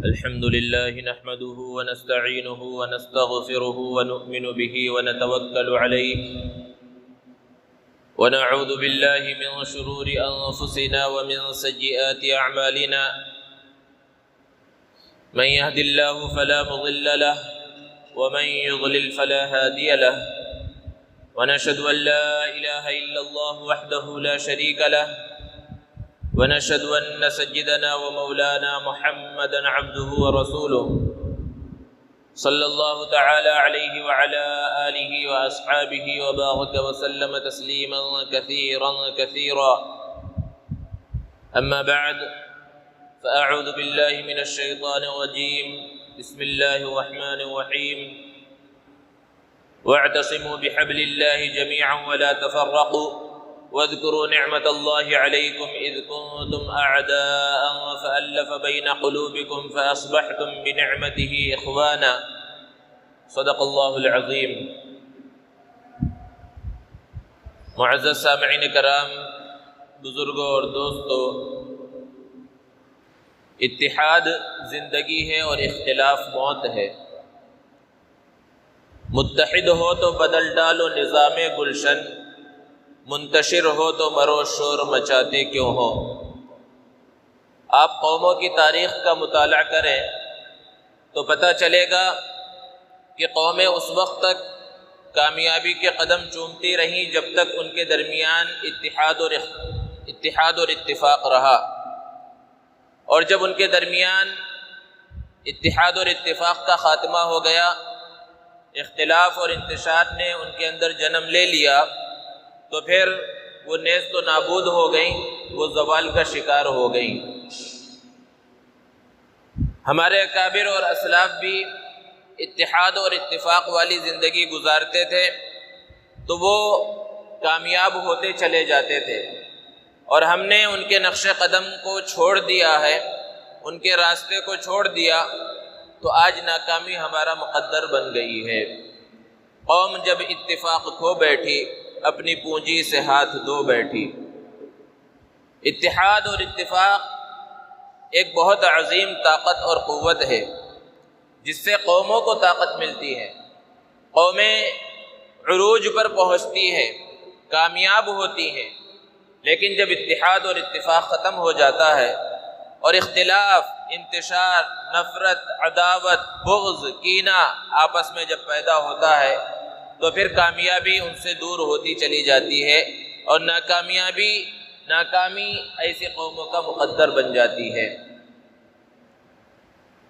الحمد لله نحمده ونستعينه ونستغفره ونؤمن به ونتوكل عليه ونعوذ بالله من شرور أنفسنا ومن سيئات أعمالنا من يهد الله فلا مضل له ومن يضلل فلا هادي له ونشهد أن لا إله إلا الله وحده لا شريك له ونشهد أن سيدنا ومولانا محمدا عبده ورسوله صلى الله تعالى عليه وعلى آله وأصحابه وبارك وسلم تسليما كثيرا أما بعد فأعوذ بالله من الشيطان الرجيم بسم الله الرحمن الرحيم واعتصموا بحبل الله جميعا ولا تفرقوا واذكروا نعمة الله عليكم إذ كنتم أعداء فألف بين قلوبكم فأصبحتم بنعمته إخوانا صدق الله العظيم۔ معزز سامعین کرام، بزرگوں اور دوستوں، اتحاد زندگی ہے اور اختلاف موت ہے۔ متحد ہو تو بدل ڈالو نظام گلشن، منتشر ہو تو مرو شور مچاتے کیوں ہو۔ آپ قوموں کی تاریخ کا مطالعہ کریں تو پتہ چلے گا کہ قومیں اس وقت تک کامیابی کے قدم چومتی رہیں جب تک ان کے درمیان اتحاد اور اتفاق رہا، اور جب ان کے درمیان اتحاد اور اتفاق کا خاتمہ ہو گیا، اختلاف اور انتشار نے ان کے اندر جنم لے لیا، تو پھر وہ نیست و نابود ہو گئیں، وہ زوال کا شکار ہو گئیں۔ ہمارے اکابر اور اسلاف بھی اتحاد اور اتفاق والی زندگی گزارتے تھے تو وہ کامیاب ہوتے چلے جاتے تھے، اور ہم نے ان کے نقش قدم کو چھوڑ دیا ہے، ان کے راستے کو چھوڑ دیا، تو آج ناکامی ہمارا مقدر بن گئی ہے۔ قوم جب اتفاق کھو بیٹھی، اپنی پونجی سے ہاتھ دھو بیٹھی۔ اتحاد اور اتفاق ایک بہت عظیم طاقت اور قوت ہے جس سے قوموں کو طاقت ملتی ہے، قومیں عروج پر پہنچتی ہیں، کامیاب ہوتی ہیں۔ لیکن جب اتحاد اور اتفاق ختم ہو جاتا ہے اور اختلاف، انتشار، نفرت، عداوت، بغض، کینہ آپس میں جب پیدا ہوتا ہے تو پھر کامیابی ان سے دور ہوتی چلی جاتی ہے، اور ناکامی ایسی قوموں کا مقدر بن جاتی ہے۔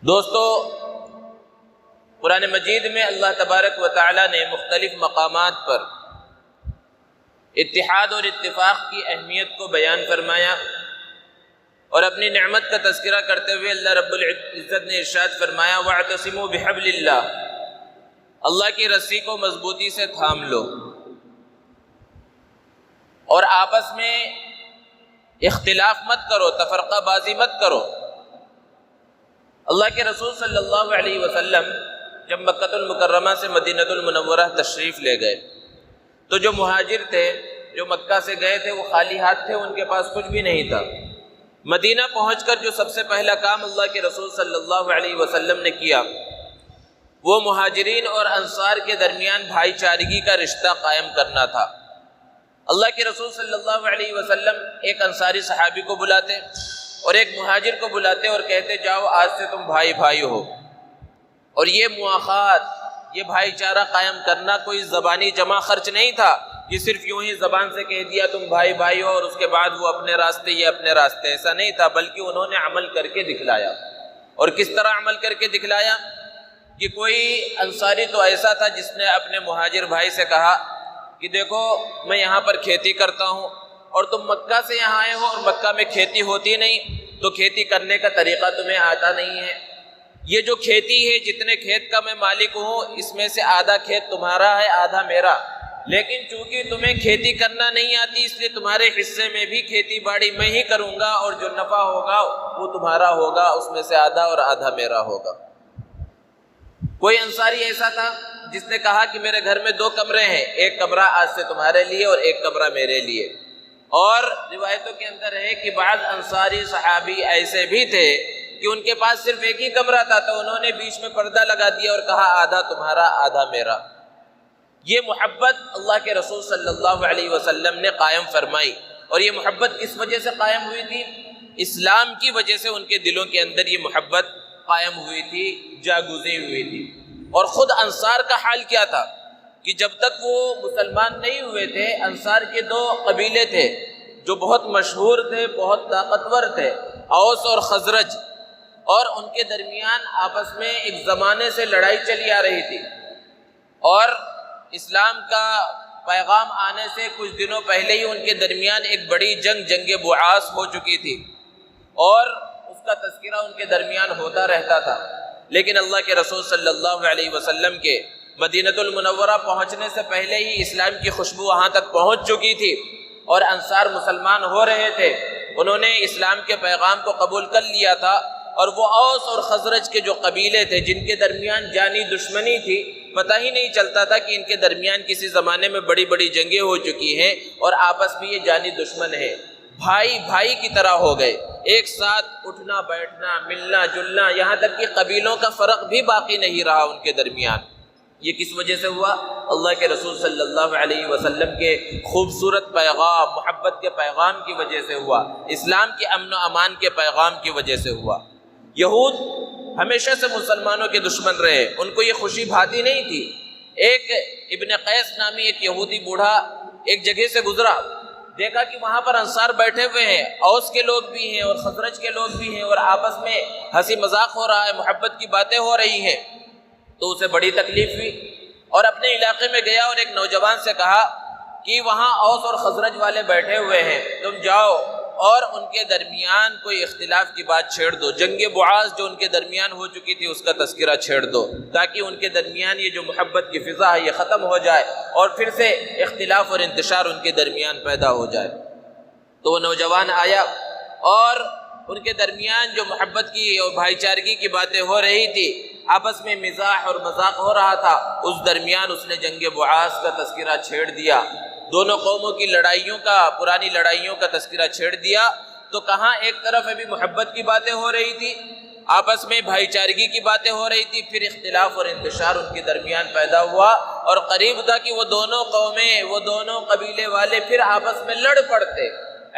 دوستو، قرآن مجید میں اللہ تبارک و تعالی نے مختلف مقامات پر اتحاد اور اتفاق کی اہمیت کو بیان فرمایا، اور اپنی نعمت کا تذکرہ کرتے ہوئے اللہ رب العزت نے ارشاد فرمایا وَاعْتَصِمُوا بِحَبْلِ اللَّهِ، اللہ کی رسی کو مضبوطی سے تھام لو، اور آپس میں اختلاف مت کرو، تفرقہ بازی مت کرو۔ اللہ کے رسول صلی اللہ علیہ وسلم جب مکہ المکرمہ سے مدینہ المنورہ تشریف لے گئے تو جو مہاجر تھے، جو مکہ سے گئے تھے، وہ خالی ہاتھ تھے، ان کے پاس کچھ بھی نہیں تھا۔ مدینہ پہنچ کر جو سب سے پہلا کام اللہ کے رسول صلی اللہ علیہ وسلم نے کیا وہ مہاجرین اور انصار کے درمیان بھائی چارگی کا رشتہ قائم کرنا تھا۔ اللہ کے رسول صلی اللہ علیہ وسلم ایک انصاری صحابی کو بلاتے اور ایک مہاجر کو بلاتے اور کہتے جاؤ آج سے تم بھائی بھائی ہو۔ اور یہ مواخات، یہ بھائی چارہ قائم کرنا کوئی زبانی جمع خرچ نہیں تھا، یہ صرف یوں ہی زبان سے کہہ دیا تم بھائی بھائی ہو اور اس کے بعد وہ اپنے راستے یہ اپنے راستے، ایسا نہیں تھا، بلکہ انہوں نے عمل کر کے دکھلایا۔ اور کس طرح عمل کر کے دکھلایا کہ کوئی انصاری تو ایسا تھا جس نے اپنے مہاجر بھائی سے کہا کہ دیکھو میں یہاں پر کھیتی کرتا ہوں اور تم مکہ سے یہاں آئے ہو اور مکہ میں کھیتی ہوتی نہیں، تو کھیتی کرنے کا طریقہ تمہیں آتا نہیں ہے۔ یہ جو کھیتی ہے، جتنے کھیت کا میں مالک ہوں، اس میں سے آدھا کھیت تمہارا ہے، آدھا میرا، لیکن چونکہ تمہیں کھیتی کرنا نہیں آتی اس لیے تمہارے حصے میں بھی کھیتی باڑی میں ہی کروں گا، اور جو نفع ہوگا وہ تمہارا ہوگا، اس میں سے آدھا اور آدھا میرا ہوگا۔ کوئی انصاری ایسا تھا جس نے کہا کہ میرے گھر میں 2 کمرے ہیں، ایک کمرہ آج سے تمہارے لیے اور ایک کمرہ میرے لیے۔ اور روایتوں کے اندر ہے کہ بعض انصاری صحابی ایسے بھی تھے کہ ان کے پاس صرف ایک ہی کمرہ تھا تو انہوں نے بیچ میں پردہ لگا دیا اور کہا آدھا تمہارا آدھا میرا۔ یہ محبت اللہ کے رسول صلی اللہ علیہ وسلم نے قائم فرمائی، اور یہ محبت کس وجہ سے قائم ہوئی تھی؟ اسلام کی وجہ سے ان کے دلوں کے اندر یہ محبت قائم ہوئی تھی، جاگزی ہوئی تھی۔ اور خود انصار کا حال کیا تھا کہ جب تک وہ مسلمان نہیں ہوئے تھے، انصار کے دو قبیلے تھے جو بہت مشہور تھے، بہت طاقتور تھے، اوس اور خزرج، اور ان کے درمیان آپس میں ایک زمانے سے لڑائی چلی آ رہی تھی، اور اسلام کا پیغام آنے سے کچھ دنوں پہلے ہی ان کے درمیان ایک بڑی جنگ بعاث ہو چکی تھی، اور اس کا تذکرہ ان کے درمیان ہوتا رہتا تھا۔ لیکن اللہ کے رسول صلی اللہ علیہ وسلم کے مدینۃ المنورہ پہنچنے سے پہلے ہی اسلام کی خوشبو وہاں تک پہنچ چکی تھی، اور انصار مسلمان ہو رہے تھے، انہوں نے اسلام کے پیغام کو قبول کر لیا تھا، اور وہ اوس اور خزرج کے جو قبیلے تھے جن کے درمیان جانی دشمنی تھی، پتہ ہی نہیں چلتا تھا کہ ان کے درمیان کسی زمانے میں بڑی بڑی جنگیں ہو چکی ہیں اور آپس میں یہ جانی دشمن ہے، بھائی بھائی کی طرح ہو گئے، ایک ساتھ اٹھنا بیٹھنا ملنا جلنا، یہاں تک کہ قبیلوں کا فرق بھی باقی نہیں رہا ان کے درمیان۔ یہ کس وجہ سے ہوا؟ اللہ کے رسول صلی اللہ علیہ وسلم کے خوبصورت پیغام، محبت کے پیغام کی وجہ سے ہوا، اسلام کے امن و امان کے پیغام کی وجہ سے ہوا۔ یہود ہمیشہ سے مسلمانوں کے دشمن رہے، ان کو یہ خوشی بھاتی نہیں تھی۔ ایک ابن قیس نامی ایک یہودی بوڑھا ایک جگہ سے گزرا، دیکھا کہ وہاں پر انصار بیٹھے ہوئے ہیں، اوس کے لوگ بھی ہیں اور خزرج کے لوگ بھی ہیں، اور آپس میں ہنسی مذاق ہو رہا ہے، محبت کی باتیں ہو رہی ہیں، تو اسے بڑی تکلیف ہوئی، اور اپنے علاقے میں گیا اور ایک نوجوان سے کہا کہ وہاں اوس اور خزرج والے بیٹھے ہوئے ہیں، تم جاؤ اور ان کے درمیان کوئی اختلاف کی بات چھیڑ دو، جنگ بعاث جو ان کے درمیان ہو چکی تھی اس کا تذکرہ چھیڑ دو، تاکہ ان کے درمیان یہ جو محبت کی فضا ہے یہ ختم ہو جائے اور پھر سے اختلاف اور انتشار ان کے درمیان پیدا ہو جائے۔ تو وہ نوجوان آیا اور ان کے درمیان جو محبت کی اور بھائی چارگی کی باتیں ہو رہی تھی، آپس میں مزاح اور مذاق ہو رہا تھا، اس درمیان اس نے جنگ بعاث کا تذکرہ چھیڑ دیا، دونوں قوموں کی لڑائیوں کا، پرانی لڑائیوں کا تذکرہ چھیڑ دیا۔ تو کہاں ایک طرف ابھی محبت کی باتیں ہو رہی تھی، آپس میں بھائی چارگی کی باتیں ہو رہی تھی، پھر اختلاف اور انتشار ان کے درمیان پیدا ہوا، اور قریب تھا کہ وہ دونوں قومیں، وہ دونوں قبیلے والے پھر آپس میں لڑ پڑتے۔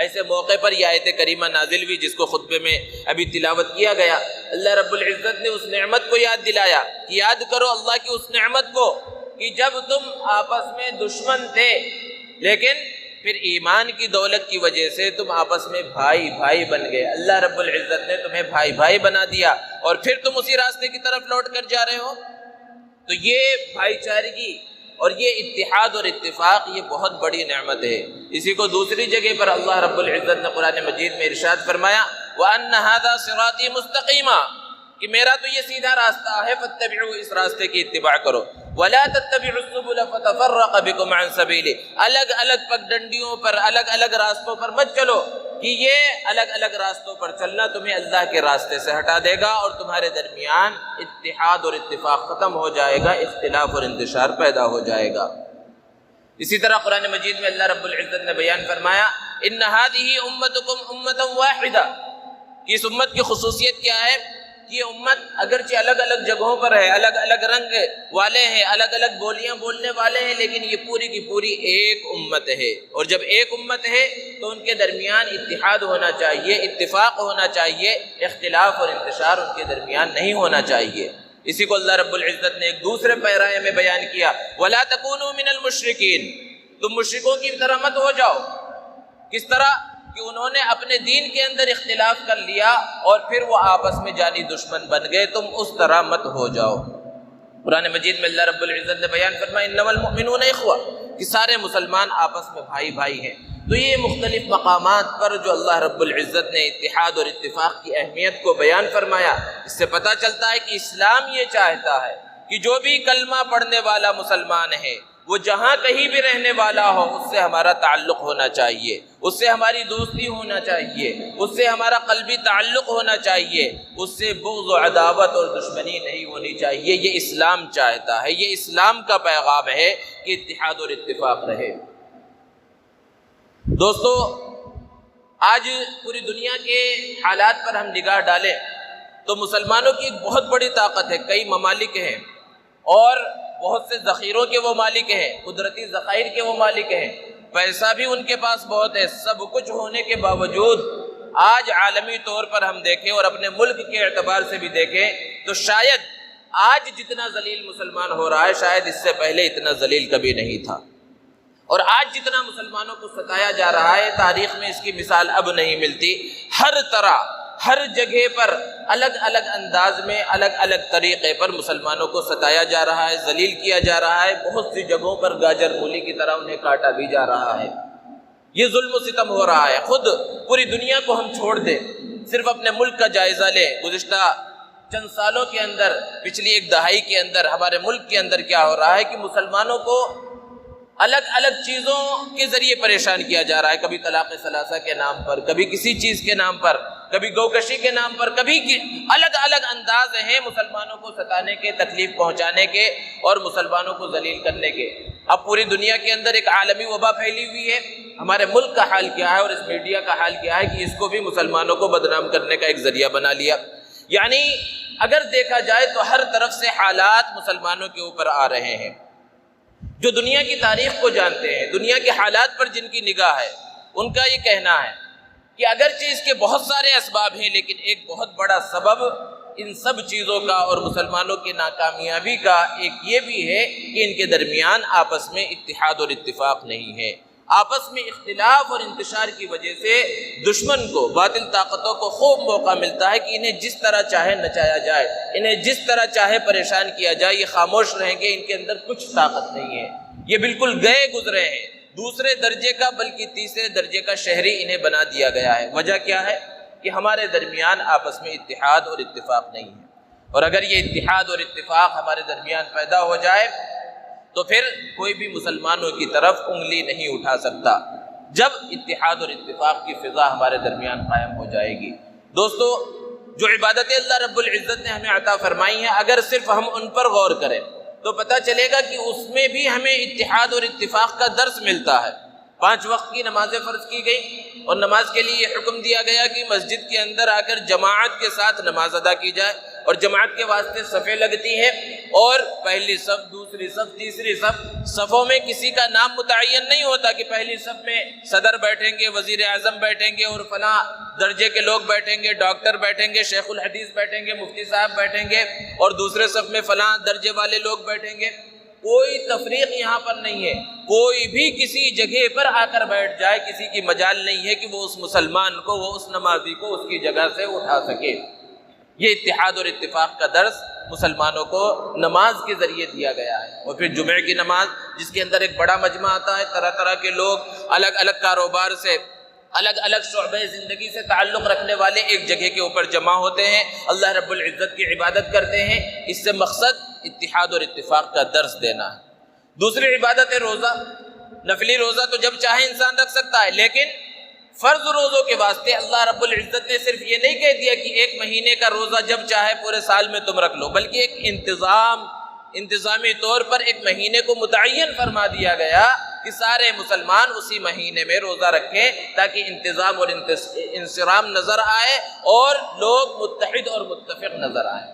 ایسے موقع پر یہ آیت کریمہ نازل ہوئی جس کو خطبے میں ابھی تلاوت کیا گیا۔ اللہ رب العزت نے اس نعمت کو یاد دلایا کہ یاد کرو اللہ کی اس نعمت کو کہ جب تم آپس میں دشمن تھے، لیکن پھر ایمان کی دولت کی وجہ سے تم آپس میں بھائی بھائی بن گئے، اللہ رب العزت نے تمہیں بھائی بھائی بنا دیا، اور پھر تم اسی راستے کی طرف لوٹ کر جا رہے ہو۔ تو یہ بھائی چارگی اور یہ اتحاد اور اتفاق یہ بہت بڑی نعمت ہے۔ اسی کو دوسری جگہ پر اللہ رب العزت نے قرآن مجید میں ارشاد فرمایا وَأَنَّ هَذَا صِرَاطِي مُسْتَقِيمًا، کہ میرا تو یہ سیدھا راستہ ہے، فَاتَّبِعُوا، اس راستے کی اتباع کرو، وَلَا تَتَّبِعُوا السُّبُلَ فَتَفَرَّقَ بِكُمْ عَنْ سَبِيلِهِ، الگ الگ پگڈنڈیوں پر، الگ الگ راستوں پر مت چلو کہ یہ الگ الگ راستوں پر چلنا تمہیں اللہ کے راستے سے ہٹا دے گا اور تمہارے درمیان اتحاد اور اتفاق ختم ہو جائے گا، اختلاف اور انتشار پیدا ہو جائے گا۔ اسی طرح قرآن مجید میں اللہ رب العزت نے بیان فرمایا ان هذه امتکم امۃ واحدہ، کہ اس امت کی خصوصیت کیا ہے کہ یہ امت اگرچہ الگ الگ جگہوں پر ہے، الگ الگ رنگ والے ہیں، الگ الگ بولیاں بولنے والے ہیں، لیکن یہ پوری کی پوری ایک امت ہے، اور جب ایک امت ہے تو ان کے درمیان اتحاد ہونا چاہیے، اتفاق ہونا چاہیے، اختلاف اور انتشار ان کے درمیان نہیں ہونا چاہیے۔ اسی کو اللہ رب العزت نے ایک دوسرے پیرائے میں بیان کیا وَلَا تَكُونُوا مِنَ الْمُشْرِكِينَ، تم مشرکوں کی طرح مت ہو جاؤ۔ کس طرح کہ انہوں نے اپنے دین کے اندر اختلاف کر لیا اور پھر وہ آپس میں جانی دشمن بن گئے، تم اس طرح مت ہو جاؤ۔ قرآن مجید میں اللہ رب العزت نے بیان فرمایا انما المؤمنون اخوہ، کہ سارے مسلمان آپس میں بھائی بھائی ہیں۔ تو یہ مختلف مقامات پر جو اللہ رب العزت نے اتحاد اور اتفاق کی اہمیت کو بیان فرمایا، اس سے پتہ چلتا ہے کہ اسلام یہ چاہتا ہے کہ جو بھی کلمہ پڑھنے والا مسلمان ہے وہ جہاں کہیں بھی رہنے والا ہو، اس سے ہمارا تعلق ہونا چاہیے، اس سے ہماری دوستی ہونا چاہیے، اس سے ہمارا قلبی تعلق ہونا چاہیے، اس سے بغض و عداوت اور دشمنی نہیں ہونی چاہیے۔ یہ اسلام چاہتا ہے، یہ اسلام کا پیغام ہے کہ اتحاد اور اتفاق رہے۔ دوستو، آج پوری دنیا کے حالات پر ہم نگاہ ڈالیں تو مسلمانوں کی ایک بہت بڑی طاقت ہے، کئی ممالک ہیں اور بہت سے ذخیروں کے وہ مالک ہیں، قدرتی ذخائر کے وہ مالک ہیں، پیسہ بھی ان کے پاس بہت ہے، سب کچھ ہونے کے باوجود آج عالمی طور پر ہم دیکھیں اور اپنے ملک کے اعتبار سے بھی دیکھیں تو شاید آج جتنا ذلیل مسلمان ہو رہا ہے شاید اس سے پہلے اتنا ذلیل کبھی نہیں تھا، اور آج جتنا مسلمانوں کو ستایا جا رہا ہے تاریخ میں اس کی مثال اب نہیں ملتی۔ ہر طرح ہر جگہ پر الگ الگ انداز میں الگ الگ طریقے پر مسلمانوں کو ستایا جا رہا ہے، ذلیل کیا جا رہا ہے، بہت سی جگہوں پر گاجر مولی کی طرح انہیں کاٹا بھی جا رہا ہے، یہ ظلم و ستم ہو رہا ہے۔ خود پوری دنیا کو ہم چھوڑ دیں، صرف اپنے ملک کا جائزہ لیں، گزشتہ چند سالوں کے اندر، پچھلی ایک دہائی کے اندر ہمارے ملک کے اندر کیا ہو رہا ہے کہ مسلمانوں کو الگ الگ چیزوں کے ذریعے پریشان کیا جا رہا ہے، کبھی طلاق ثلاثہ کے نام پر، کبھی کسی چیز کے نام پر، کبھی گوکشی کے نام پر، کبھی الگ الگ انداز ہیں مسلمانوں کو ستانے کے، تکلیف پہنچانے کے اور مسلمانوں کو ذلیل کرنے کے۔ اب پوری دنیا کے اندر ایک عالمی وبا پھیلی ہوئی ہے، ہمارے ملک کا حال کیا ہے اور اس میڈیا کا حال کیا ہے کہ اس کو بھی مسلمانوں کو بدنام کرنے کا ایک ذریعہ بنا لیا۔ یعنی اگر دیکھا جائے تو ہر طرف سے حالات مسلمانوں کے اوپر آ رہے ہیں۔ جو دنیا کی تاریخ کو جانتے ہیں، دنیا کے حالات پر جن کی نگاہ ہے، ان کا یہ کہنا ہے کہ اگرچہ اس کے بہت سارے اسباب ہیں لیکن ایک بہت بڑا سبب ان سب چیزوں کا اور مسلمانوں کی ناکامیابی کا ایک یہ بھی ہے کہ ان کے درمیان آپس میں اتحاد اور اتفاق نہیں ہے۔ آپس میں اختلاف اور انتشار کی وجہ سے دشمن کو، باطل طاقتوں کو خوب موقع ملتا ہے کہ انہیں جس طرح چاہے نچایا جائے، انہیں جس طرح چاہے پریشان کیا جائے، یہ خاموش رہیں گے، ان کے اندر کچھ طاقت نہیں ہے، یہ بالکل گئے گزرے ہیں، دوسرے درجے کا بلکہ تیسرے درجے کا شہری انہیں بنا دیا گیا ہے۔ وجہ کیا ہے کہ ہمارے درمیان آپس میں اتحاد اور اتفاق نہیں ہے، اور اگر یہ اتحاد اور اتفاق ہمارے درمیان پیدا ہو جائے تو پھر کوئی بھی مسلمانوں کی طرف انگلی نہیں اٹھا سکتا، جب اتحاد اور اتفاق کی فضا ہمارے درمیان قائم ہو جائے گی۔ دوستو، جو عبادتیں اللہ رب العزت نے ہمیں عطا فرمائی ہیں، اگر صرف ہم ان پر غور کریں تو پتہ چلے گا کہ اس میں بھی ہمیں اتحاد اور اتفاق کا درس ملتا ہے۔ 5 وقت کی نمازیں فرض کی گئی اور نماز کے لیے یہ حکم دیا گیا کہ مسجد کے اندر آ کر جماعت کے ساتھ نماز ادا کی جائے، اور جماعت کے واسطے صفیں لگتی ہیں، اور پہلی صف، دوسری صف، تیسری صف، صفوں میں کسی کا نام متعین نہیں ہوتا کہ پہلی صف میں صدر بیٹھیں گے، وزیر اعظم بیٹھیں گے اور فلاں درجے کے لوگ بیٹھیں گے، ڈاکٹر بیٹھیں گے، شیخ الحدیث بیٹھیں گے، مفتی صاحب بیٹھیں گے، اور دوسرے صف میں فلاں درجے والے لوگ بیٹھیں گے۔ کوئی تفریق یہاں پر نہیں ہے، کوئی بھی کسی جگہ پر آ کر بیٹھ جائے، کسی کی مجال نہیں ہے کہ وہ اس مسلمان کو، وہ اس نمازی کو اس کی جگہ سے اٹھا سکے۔ یہ اتحاد اور اتفاق کا درس مسلمانوں کو نماز کے ذریعے دیا گیا ہے۔ اور پھر جمعہ کی نماز، جس کے اندر ایک بڑا مجمع آتا ہے، طرح طرح کے لوگ الگ الگ کاروبار سے، الگ الگ شعبے زندگی سے تعلق رکھنے والے ایک جگہ کے اوپر جمع ہوتے ہیں، اللہ رب العزت کی عبادت کرتے ہیں۔ اس سے مقصد اتحاد اور اتفاق کا درس دینا ہے۔ دوسری عبادت ہے روزہ۔ نفلی روزہ تو جب چاہے انسان رکھ سکتا ہے، لیکن فرض روزوں کے واسطے اللہ رب العزت نے صرف یہ نہیں کہہ دیا کہ 1 مہینے کا روزہ جب چاہے پورے سال میں تم رکھ لو، بلکہ ایک انتظامی طور پر 1 مہینے کو متعین فرما دیا گیا کہ سارے مسلمان اسی مہینے میں روزہ رکھیں تاکہ انتظام اور انصرام نظر آئے اور لوگ متحد اور متفق نظر آئے۔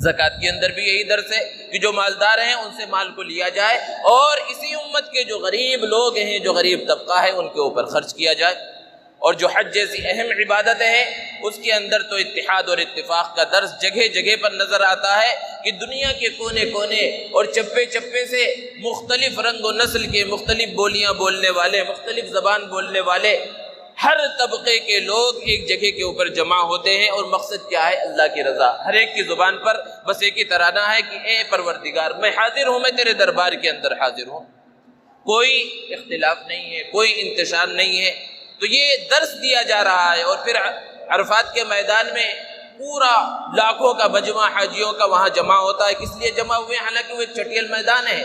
زکوٰۃ کے اندر بھی یہی درس ہے کہ جو مالدار ہیں ان سے مال کو لیا جائے اور اسی امت کے جو غریب لوگ ہیں، جو غریب طبقہ ہے، ان کے اوپر خرچ کیا جائے۔ اور جو حج جیسی اہم عبادتیں ہیں اس کے اندر تو اتحاد اور اتفاق کا درس جگہ جگہ پر نظر آتا ہے کہ دنیا کے کونے کونے اور چپے چپے سے مختلف رنگ و نسل کے، مختلف بولیاں بولنے والے، مختلف زبان بولنے والے ہر طبقے کے لوگ ایک جگہ کے اوپر جمع ہوتے ہیں، اور مقصد کیا ہے؟ اللہ کی رضا۔ ہر ایک کی زبان پر بس ایک ہی ترانہ ہے کہ اے پروردگار، میں حاضر ہوں، میں تیرے دربار کے اندر حاضر ہوں۔ کوئی اختلاف نہیں ہے، کوئی انتشار نہیں ہے۔ تو یہ درس دیا جا رہا ہے۔ اور پھر عرفات کے میدان میں پورا لاکھوں کا مجمع حاجیوں کا وہاں جمع ہوتا ہے۔ کس لیے جمع ہوئے؟ حالانکہ وہ ایک چٹیل میدان ہے،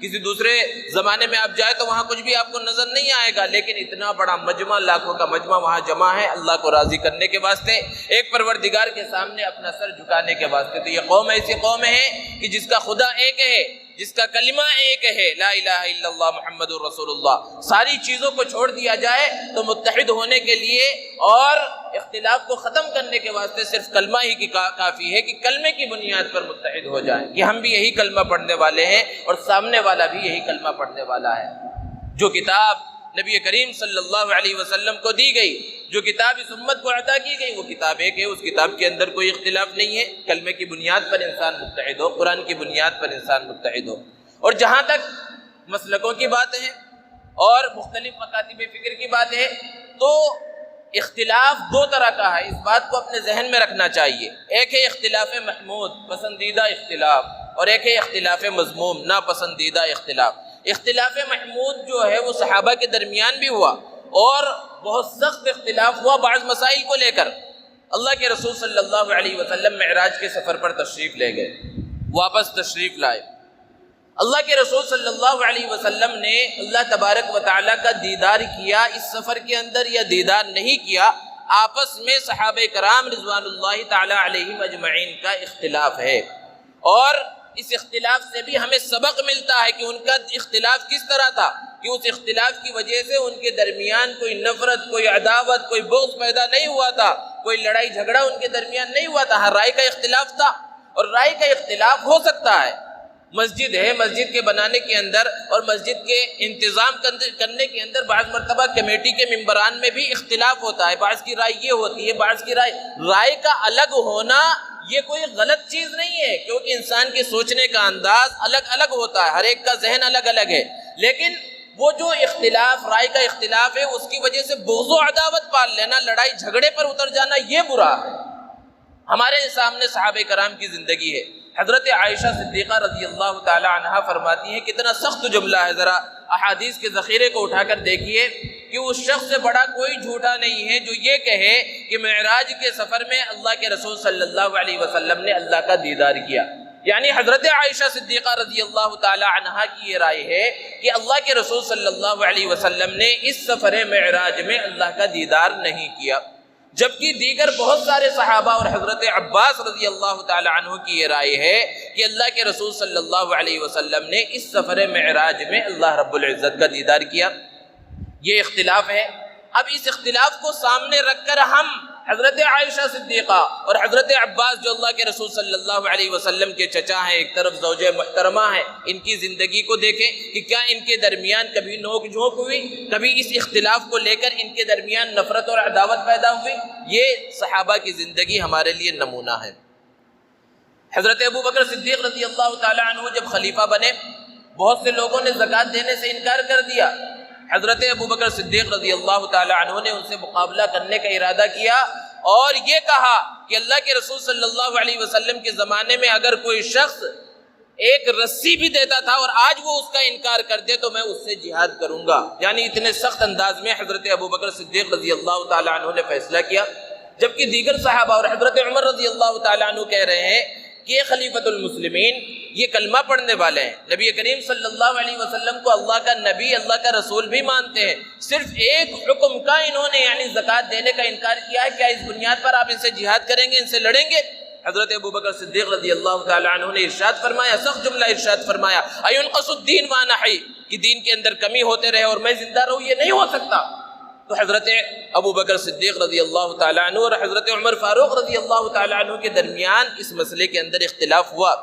کسی دوسرے زمانے میں آپ جائے تو وہاں کچھ بھی آپ کو نظر نہیں آئے گا، لیکن اتنا بڑا مجمع، لاکھوں کا مجمع وہاں جمع ہے اللہ کو راضی کرنے کے واسطے، ایک پروردگار کے سامنے اپنا سر جھکانے کے واسطے۔ تو یہ قوم ایسی قوم ہے کہ جس کا خدا ایک ہے، جس کا کلمہ ایک ہے، لا الہ الا اللہ محمد الرسول اللہ، ساری چیزوں کو چھوڑ دیا جائے تو متحد ہونے کے لیے اور اختلاف کو ختم کرنے کے واسطے صرف کلمہ ہی کی کافی ہے کہ کلمے کی بنیاد پر متحد ہو جائیں کہ ہم بھی یہی کلمہ پڑھنے والے ہیں اور سامنے والا بھی یہی کلمہ پڑھنے والا ہے۔ جو کتاب نبی کریم صلی اللہ علیہ وسلم کو دی گئی، جو کتاب اس امت کو عطا کی گئی، وہ کتاب ایک ہے، اس کتاب کے اندر کوئی اختلاف نہیں ہے۔ کلمے کی بنیاد پر انسان متحد ہو، قرآن کی بنیاد پر انسان متحد ہو۔ اور جہاں تک مسلکوں کی بات ہے اور مختلف مکاتب فکر کی بات ہے تو اختلاف دو طرح کا ہے، اس بات کو اپنے ذہن میں رکھنا چاہیے۔ ایک ہے اختلاف محمود، پسندیدہ اختلاف، اور ایک ہے اختلاف مذموم، ناپسندیدہ اختلاف۔ اختلاف محمود جو ہے وہ صحابہ کے درمیان بھی ہوا اور بہت سخت اختلاف ہوا بعض مسائل کو لے کر۔ اللہ کے رسول صلی اللہ علیہ وسلم معراج کے سفر پر تشریف لے گئے، واپس تشریف لائے۔ اللہ کے رسول صلی اللہ علیہ وسلم نے اللہ تبارک و تعالیٰ کا دیدار کیا اس سفر کے اندر یا دیدار نہیں کیا، آپس میں صحابہ کرام رضوان اللہ تعالیٰ علیہم اجمعین کا اختلاف ہے، اور اس اختلاف سے بھی ہمیں سبق ملتا ہے کہ ان کا اختلاف کس طرح تھا، کہ اس اختلاف کی وجہ سے ان کے درمیان کوئی نفرت، کوئی عداوت، کوئی بغض پیدا نہیں ہوا تھا، کوئی لڑائی جھگڑا ان کے درمیان نہیں ہوا تھا۔ ہر رائے کا اختلاف تھا، اور رائے کا اختلاف ہو سکتا ہے۔ مسجد ہے، مسجد کے بنانے کے اندر اور مسجد کے انتظام کرنے کے اندر بعض مرتبہ کمیٹی کے ممبران میں بھی اختلاف ہوتا ہے، بعض کی رائے یہ ہوتی ہے، بعض کی رائے کا الگ ہونا یہ کوئی غلط چیز نہیں ہے، کیونکہ انسان کے سوچنے کا انداز الگ الگ ہوتا ہے، ہر ایک کا ذہن الگ الگ ہے، لیکن وہ جو اختلاف، رائے کا اختلاف ہے، اس کی وجہ سے بغض و عداوت پال لینا، لڑائی جھگڑے پر اتر جانا، یہ برا ہے۔ ہمارے سامنے صحابہ کرام کی زندگی ہے۔ حضرت عائشہ صدیقہ رضی اللہ تعالی عنہا فرماتی ہیں، کتنا سخت جملہ ہے، ذرا احادیث کے ذخیرے کو اٹھا کر دیکھیے کہ اس شخص سے بڑا کوئی جھوٹا نہیں ہے جو یہ کہے کہ معراج کے سفر میں اللہ کے رسول صلی اللہ علیہ وسلم نے اللہ کا دیدار کیا۔ یعنی حضرت عائشہ صدیقہ رضی اللہ تعالی عنہا کی یہ رائے ہے کہ اللہ کے رسول صلی اللہ علیہ وسلم نے اس سفر معراج میں اللہ کا دیدار نہیں کیا، جبکہ دیگر بہت سارے صحابہ اور حضرت عباس رضی اللہ تعالی عنہ کی یہ رائے ہے کہ اللہ کے رسول صلی اللہ علیہ وسلم نے اس سفر معراج میں اللہ رب العزت کا دیدار کیا۔ یہ اختلاف ہے۔ اب اس اختلاف کو سامنے رکھ کر ہم حضرت عائشہ صدیقہ اور حضرت عباس جو اللہ کے رسول صلی اللہ علیہ وسلم کے چچا ہیں، ایک طرف زوجہ محترمہ ہیں، ان کی زندگی کو دیکھیں کہ کیا ان کے درمیان کبھی نوک جھونک ہوئی، کبھی اس اختلاف کو لے کر ان کے درمیان نفرت اور عداوت پیدا ہوئی۔ یہ صحابہ کی زندگی ہمارے لیے نمونہ ہے۔ حضرت ابو بکر صدیق رضی اللہ تعالی عنہ جب خلیفہ بنے، بہت سے لوگوں نے زکوٰۃ دینے سے انکار کر دیا۔ حضرت ابو بکر صدیق رضی اللہ تعالی عنہ نے ان سے مقابلہ کرنے کا ارادہ کیا اور یہ کہا کہ اللہ کے رسول صلی اللہ علیہ وسلم کے زمانے میں اگر کوئی شخص ایک رسی بھی دیتا تھا اور آج وہ اس کا انکار کر دے تو میں اس سے جہاد کروں گا۔ یعنی اتنے سخت انداز میں حضرت ابو بکر صدیق رضی اللہ تعالی عنہ نے فیصلہ کیا، جبکہ دیگر صحابہ اور حضرت عمر رضی اللہ تعالی عنہ کہہ رہے ہیں کہ یہ خلیفۃ المسلمین، یہ کلمہ پڑھنے والے ہیں، نبی کریم صلی اللہ علیہ وسلم کو اللہ کا نبی، اللہ کا رسول بھی مانتے ہیں، صرف ایک حکم کا انہوں نے یعنی زکوٰۃ دینے کا انکار کیا ہے، کیا اس بنیاد پر آپ ان سے جہاد کریں گے، ان سے لڑیں گے؟ حضرت ابو بکر صدیق رضی اللہ تعالی عنہ نے ارشاد فرمایا، سخت جملہ ارشاد فرمایا، اَيُنْقَصُ الدِّينُ وَأَنَا حَيٌّ، کہ دین کے اندر کمی ہوتے رہے اور میں زندہ رہوں، یہ نہیں ہو سکتا۔ تو حضرت ابو بکر صدیق رضی اللہ تعالیٰ عنہ اور حضرت عمر فاروق رضی اللہ تعالیٰ عنہ کے درمیان اس مسئلے کے اندر اختلاف ہوا،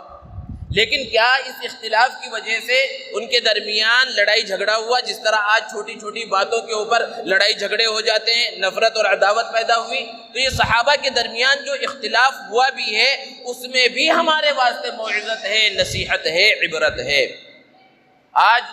لیکن کیا اس اختلاف کی وجہ سے ان کے درمیان لڑائی جھگڑا ہوا؟ جس طرح آج چھوٹی چھوٹی باتوں کے اوپر لڑائی جھگڑے ہو جاتے ہیں، نفرت اور عداوت پیدا ہوئی، تو یہ صحابہ کے درمیان جو اختلاف ہوا بھی ہے اس میں بھی ہمارے واسطے موعظت ہے، نصیحت ہے، عبرت ہے۔ آج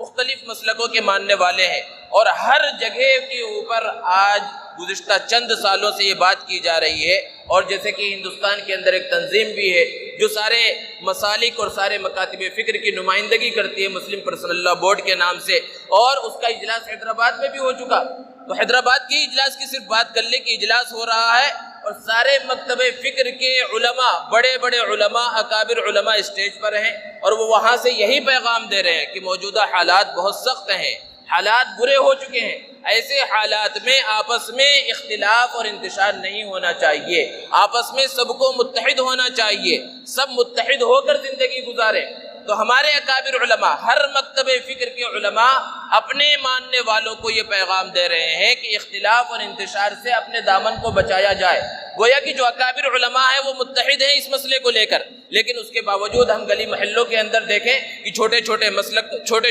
مختلف مسلکوں کے ماننے والے ہیں اور ہر جگہ کے اوپر آج گزشتہ چند سالوں سے یہ بات کی جا رہی ہے، اور جیسے کہ ہندوستان کے اندر ایک تنظیم بھی ہے جو سارے مسالک اور سارے مکاتب فکر کی نمائندگی کرتی ہے مسلم پرسنل لاء بورڈ کے نام سے، اور اس کا اجلاس حیدرآباد میں بھی ہو چکا۔ تو حیدرآباد کی اجلاس کی صرف بات کر لیں کہ اجلاس ہو رہا ہے اور سارے مکتب فکر کے علماء، بڑے بڑے علماء، اکابر علماء اسٹیج پر ہیں، اور وہ وہاں سے یہی پیغام دے رہے ہیں کہ موجودہ حالات بہت سخت ہیں، حالات برے ہو چکے ہیں، ایسے حالات میں آپس میں اختلاف اور انتشار نہیں ہونا چاہیے، آپس میں سب کو متحد ہونا چاہیے، سب متحد ہو کر زندگی گزاریں۔ تو ہمارے اکابر علماء، ہر مکتب فکر کے علماء اپنے ماننے والوں کو یہ پیغام دے رہے ہیں کہ اختلاف اور انتشار سے اپنے دامن کو بچایا جائے۔ گویا کہ جو اکابر علماء ہیں وہ متحد ہیں اس مسئلے کو لے کر، لیکن اس کے باوجود ہم گلی محلوں کے اندر دیکھیں کہ چھوٹے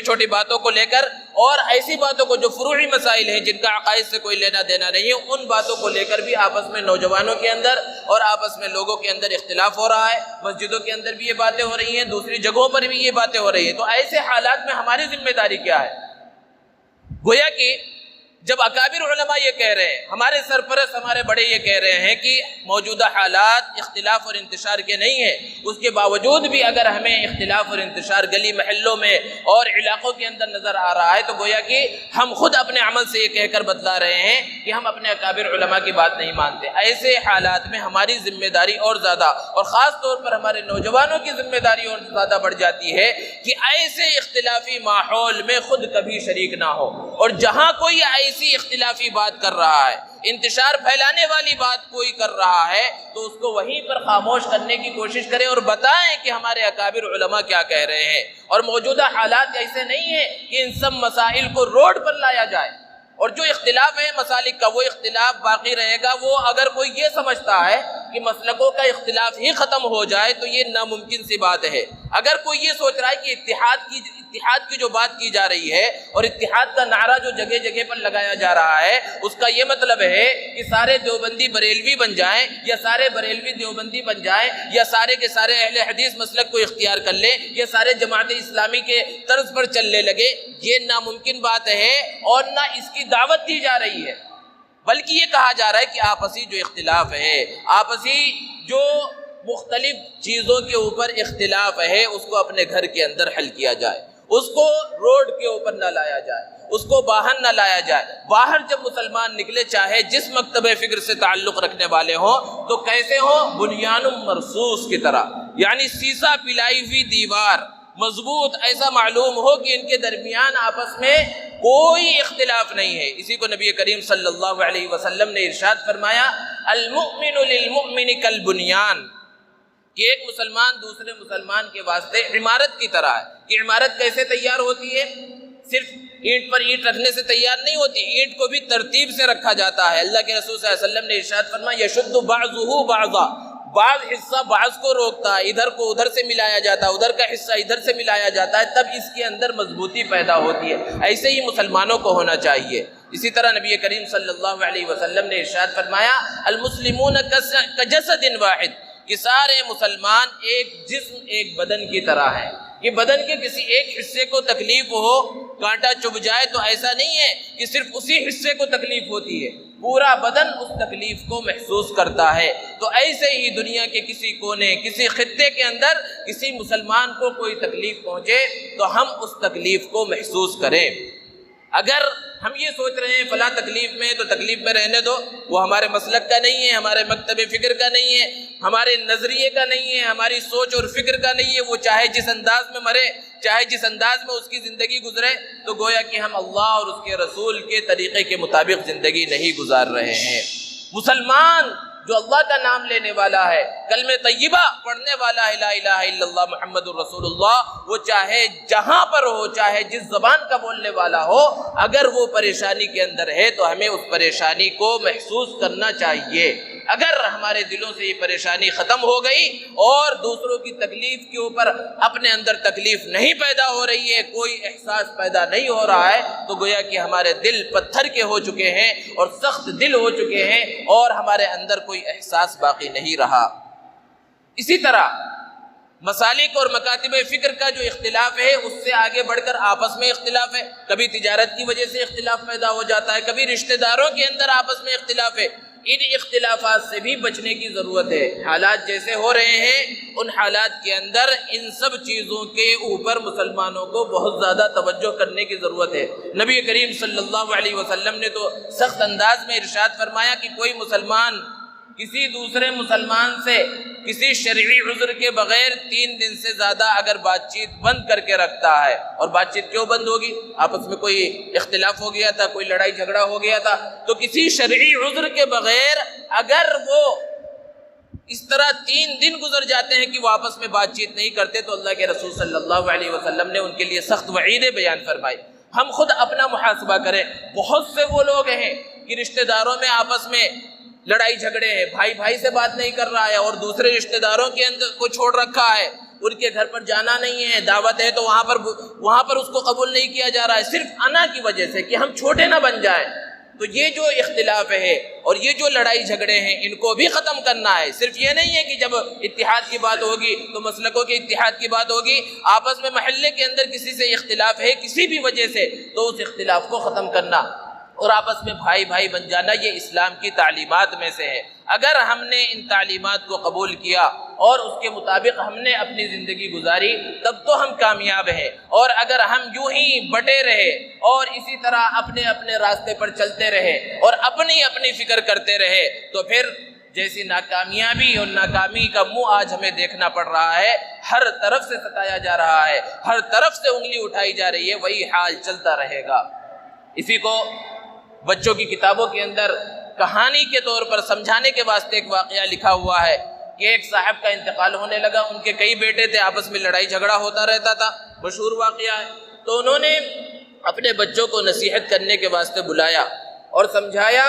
چھوٹی باتوں کو لے کر اور ایسی باتوں کو جو فروعی مسائل ہیں جن کا عقائد سے کوئی لینا دینا نہیں ہے، ان باتوں کو لے کر بھی آپس میں نوجوانوں کے اندر اور آپس میں لوگوں کے اندر اختلاف ہو رہا ہے۔ مسجدوں کے اندر بھی یہ باتیں ہو رہی ہیں، دوسری جگہوں پر بھی یہ باتیں ہو رہی ہیں۔ تو ایسے حالات میں ہماری ذمہ داری کیا ہے؟ گویا کہ جب اکابر علماء یہ کہہ رہے ہیں، ہمارے سرپرست ہمارے بڑے یہ کہہ رہے ہیں کہ موجودہ حالات اختلاف اور انتشار کے نہیں ہیں، اس کے باوجود بھی اگر ہمیں اختلاف اور انتشار گلی محلوں میں اور علاقوں کے اندر نظر آ رہا ہے تو گویا کہ ہم خود اپنے عمل سے یہ کہہ کر بتلا رہے ہیں کہ ہم اپنے اکابر علماء کی بات نہیں مانتے۔ ایسے حالات میں ہماری ذمہ داری اور زیادہ، اور خاص طور پر ہمارے نوجوانوں کی ذمہ داری اور زیادہ بڑھ جاتی ہے کہ ایسے اختلافی ماحول میں خود کبھی شریک نہ ہو، اور جہاں کوئی ایسی اختلافی بات کر رہا ہے، انتشار پھیلانے والی بات کوئی کر رہا ہے، تو اس کو وہیں پر خاموش کرنے کی کوشش کریں اور بتائیں کہ ہمارے اکابر علماء کیا کہہ رہے ہیں۔ اور موجودہ حالات ایسے نہیں ہیں کہ ان سب مسائل کو روڈ پر لایا جائے، اور جو اختلاف ہے مسالک کا وہ اختلاف باقی رہے گا۔ وہ اگر کوئی یہ سمجھتا ہے کہ مسلکوں کا اختلاف ہی ختم ہو جائے تو یہ ناممکن سی بات ہے۔ اگر کوئی یہ سوچ رہا ہے کہ اتحاد کی جو بات کی جا رہی ہے اور اتحاد کا نعرہ جو جگہ جگہ پر لگایا جا رہا ہے، اس کا یہ مطلب ہے کہ سارے دیوبندی بریلوی بن جائیں، یا سارے بریلوی دیوبندی بن جائیں، یا سارے کے سارے اہل حدیث مسلک کو اختیار کر لیں، یا سارے جماعت اسلامی کے طرز پر چلنے لگے، یہ ناممکن بات ہے اور نہ اس کی دعوت دی جا رہی ہے۔ بلکہ یہ کہا جا رہا ہے کہ آپسی جو اختلاف ہے، آپسی جو مختلف چیزوں کے اوپر اختلاف ہے، اس کو اپنے گھر کے اندر حل کیا جائے، اس کو روڈ کے اوپر نہ لایا جائے، اس کو باہر نہ لایا جائے۔ باہر جب مسلمان نکلے، چاہے جس مکتب فکر سے تعلق رکھنے والے ہوں، تو کیسے ہوں؟ بنیان مرصوص کی طرح، یعنی سیسا پلائی ہوئی دیوار، مضبوط، ایسا معلوم ہو کہ ان کے درمیان آپس میں کوئی اختلاف نہیں ہے۔ اسی کو نبی کریم صلی اللہ علیہ وسلم نے ارشاد فرمایا، المؤمن للمؤمن کالبنیان، کہ ایک مسلمان دوسرے مسلمان کے واسطے عمارت کی طرح ہے۔ کہ عمارت کیسے تیار ہوتی ہے؟ صرف اینٹ پر اینٹ رکھنے سے تیار نہیں ہوتی، اینٹ کو بھی ترتیب سے رکھا جاتا ہے۔ اللہ کے رسول صلی اللہ علیہ وسلم نے ارشاد فرمایا، یشد بعضہ بعضا، بعض حصہ بعض کو روکتا ہے، ادھر کو ادھر سے ملایا جاتا ہے، ادھر کا حصہ ادھر سے ملایا جاتا ہے، تب اس کے اندر مضبوطی پیدا ہوتی ہے۔ ایسے ہی مسلمانوں کو ہونا چاہیے۔ اسی طرح نبی کریم صلی اللہ علیہ وسلم نے ارشاد فرمایا، المسلمون کجسد واحد، کہ سارے مسلمان ایک جسم، ایک بدن کی طرح ہیں۔ کہ بدن کے کسی ایک حصے کو تکلیف ہو، کانٹا چبھ جائے، تو ایسا نہیں ہے کہ صرف اسی حصے کو تکلیف ہوتی ہے، پورا بدن اس تکلیف کو محسوس کرتا ہے۔ تو ایسے ہی دنیا کے کسی کونے، کسی خطے کے اندر کسی مسلمان کو کوئی تکلیف پہنچے تو ہم اس تکلیف کو محسوس کریں۔ اگر ہم یہ سوچ رہے ہیں فلاں تکلیف میں تو تکلیف میں رہنے دو، وہ ہمارے مسلک کا نہیں ہے، ہمارے مکتب فکر کا نہیں ہے، ہمارے نظریے کا نہیں ہے، ہماری سوچ اور فکر کا نہیں ہے، وہ چاہے جس انداز میں مرے، چاہے جس انداز میں اس کی زندگی گزرے، تو گویا کہ ہم اللہ اور اس کے رسول کے طریقے کے مطابق زندگی نہیں گزار رہے ہیں۔ مسلمان جو اللہ کا نام لینے والا ہے، کلمہ طیبہ پڑھنے والا ہے، لا الہ الا اللہ محمد الرسول اللہ، وہ چاہے جہاں پر ہو، چاہے جس زبان کا بولنے والا ہو، اگر وہ پریشانی کے اندر ہے تو ہمیں اس پریشانی کو محسوس کرنا چاہیے۔ اگر ہمارے دلوں سے یہ پریشانی ختم ہو گئی اور دوسروں کی تکلیف کے اوپر اپنے اندر تکلیف نہیں پیدا ہو رہی ہے، کوئی احساس پیدا نہیں ہو رہا ہے، تو گویا کہ ہمارے دل پتھر کے ہو چکے ہیں اور سخت دل ہو چکے ہیں اور ہمارے اندر کوئی احساس باقی نہیں رہا۔ اسی طرح مسالک اور مکاتب فکر کا جو اختلاف ہے، اس سے آگے بڑھ کر آپس میں اختلاف ہے۔ کبھی تجارت کی وجہ سے اختلاف پیدا ہو جاتا ہے، کبھی رشتہ داروں کے اندر آپس میں اختلاف ہے۔ ان اختلافات سے بھی بچنے کی ضرورت ہے۔ حالات جیسے ہو رہے ہیں، ان حالات کے اندر ان سب چیزوں کے اوپر مسلمانوں کو بہت زیادہ توجہ کرنے کی ضرورت ہے۔ نبی کریم صلی اللہ علیہ وسلم نے تو سخت انداز میں ارشاد فرمایا کہ کوئی مسلمان کسی دوسرے مسلمان سے کسی شرعی عذر کے بغیر 3 دن سے زیادہ اگر بات چیت بند کر کے رکھتا ہے، اور بات چیت کیوں بند ہوگی؟ آپس میں کوئی اختلاف ہو گیا تھا، کوئی لڑائی جھگڑا ہو گیا تھا، تو کسی شرعی عذر کے بغیر اگر وہ اس طرح 3 دن گزر جاتے ہیں کہ وہ آپس میں بات چیت نہیں کرتے، تو اللہ کے رسول صلی اللہ علیہ وسلم نے ان کے لیے سخت وعیدیں بیان فرمائی۔ ہم خود اپنا محاسبہ کریں، بہت سے وہ لوگ ہیں کہ رشتہ داروں میں آپس میں لڑائی جھگڑے ہیں، بھائی بھائی سے بات نہیں کر رہا ہے، اور دوسرے رشتہ داروں کے اندر کو چھوڑ رکھا ہے، ان کے گھر پر جانا نہیں ہے، دعوت ہے تو وہاں پر اس کو قبول نہیں کیا جا رہا ہے، صرف انا کی وجہ سے کہ ہم چھوٹے نہ بن جائیں۔ تو یہ جو اختلاف ہے اور یہ جو لڑائی جھگڑے ہیں، ان کو بھی ختم کرنا ہے۔ صرف یہ نہیں ہے کہ جب اتحاد کی بات ہوگی تو مسلکوں کے اتحاد کی بات ہوگی، آپس میں محلے کے اندر کسی سے اختلاف ہے کسی بھی وجہ سے، تو اس اختلاف کو ختم کرنا اور آپس میں بھائی بھائی بن جانا، یہ اسلام کی تعلیمات میں سے ہے۔ اگر ہم نے ان تعلیمات کو قبول کیا اور اس کے مطابق ہم نے اپنی زندگی گزاری، تب تو ہم کامیاب ہیں۔ اور اگر ہم یوں ہی بٹے رہے اور اسی طرح اپنے اپنے راستے پر چلتے رہے اور اپنی اپنی فکر کرتے رہے، تو پھر جیسی ناکامیابی اور ناکامی کا منہ آج ہمیں دیکھنا پڑ رہا ہے، ہر طرف سے ستایا جا رہا ہے، ہر طرف سے انگلی اٹھائی جا رہی ہے، وہی حال چلتا رہے گا۔ اسی کو بچوں کی کتابوں کے اندر کہانی کے طور پر سمجھانے کے واسطے ایک واقعہ لکھا ہوا ہے کہ ایک صاحب کا انتقال ہونے لگا، ان کے کئی بیٹے تھے، آپس میں لڑائی جھگڑا ہوتا رہتا تھا، مشہور واقعہ ہے۔ تو انہوں نے اپنے بچوں کو نصیحت کرنے کے واسطے بلایا اور سمجھایا،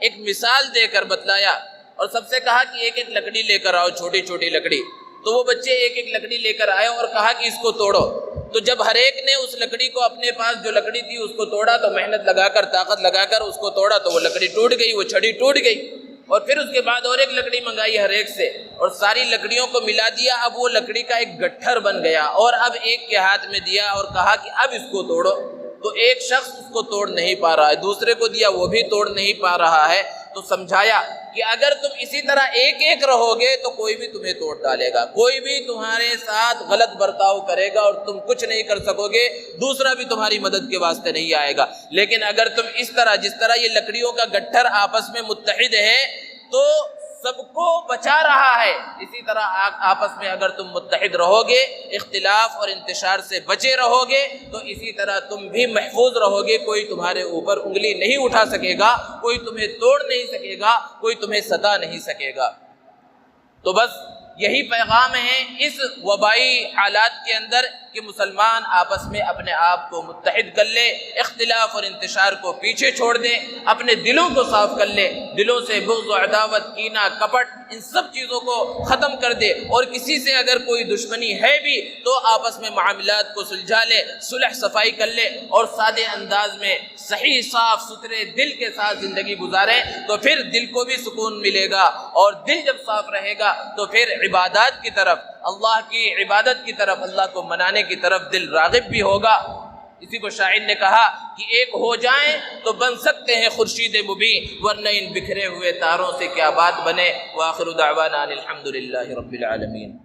ایک مثال دے کر بتلایا، اور سب سے کہا کہ ایک ایک لکڑی لے کر آؤ، چھوٹی چھوٹی لکڑی۔ تو وہ بچے ایک ایک لکڑی لے کر آئے اور کہا کہ اس کو توڑو۔ تو جب ہر ایک نے اس لکڑی کو، اپنے پاس جو لکڑی تھی اس کو توڑا، تو محنت لگا کر، طاقت لگا کر اس کو توڑا، تو وہ لکڑی ٹوٹ گئی، وہ چھڑی ٹوٹ گئی۔ اور پھر اس کے بعد اور ایک لکڑی منگائی ہر ایک سے، اور ساری لکڑیوں کو ملا دیا، اب وہ لکڑی کا ایک گٹھر بن گیا، اور اب ایک کے ہاتھ میں دیا اور کہا کہ اب اس کو توڑو۔ تو ایک شخص اس کو توڑ نہیں پا رہا ہے، دوسرے کو دیا وہ بھی توڑ نہیں پا رہا ہے۔ تو سمجھایا کہ اگر تم اسی طرح ایک ایک رہو گے تو کوئی بھی تمہیں توڑ ڈالے گا، کوئی بھی تمہارے ساتھ غلط برتاؤ کرے گا اور تم کچھ نہیں کر سکو گے، دوسرا بھی تمہاری مدد کے واسطے نہیں آئے گا۔ لیکن اگر تم اس طرح، جس طرح یہ لکڑیوں کا گٹھر آپس میں متحد ہے تو سب کو بچا رہا ہے، اسی طرح آپس میں اگر تم متحد رہو گے، اختلاف اور انتشار سے بچے رہو گے، تو اسی طرح تم بھی محفوظ رہو گے، کوئی تمہارے اوپر انگلی نہیں اٹھا سکے گا، کوئی تمہیں توڑ نہیں سکے گا، کوئی تمہیں ستا نہیں سکے گا۔ تو بس یہی پیغام ہے اس وبائی حالات کے اندر کہ مسلمان آپس میں اپنے آپ کو متحد کر لے، اختلاف اور انتشار کو پیچھے چھوڑ دے، اپنے دلوں کو صاف کر لے، دلوں سے بغض و عداوت، کینہ، کپٹ، ان سب چیزوں کو ختم کر دے، اور کسی سے اگر کوئی دشمنی ہے بھی تو آپس میں معاملات کو سلجھا لے، صلح صفائی کر لے، اور سادے انداز میں صحیح صاف ستھرے دل کے ساتھ زندگی گزارے، تو پھر دل کو بھی سکون ملے گا، اور دل جب صاف رہے گا تو پھر عبادات کی طرف، اللہ کی عبادت کی طرف، اللہ کو منانے کی طرف دل راغب بھی ہوگا۔ اسی کو شاعر نے کہا کہ ایک ہو جائیں تو بن سکتے ہیں خورشید مبیں، ورنہ ان بکھرے ہوئے تاروں سے کیا بات بنے۔ وآخر دعوانا الحمد للہ رب العالمین۔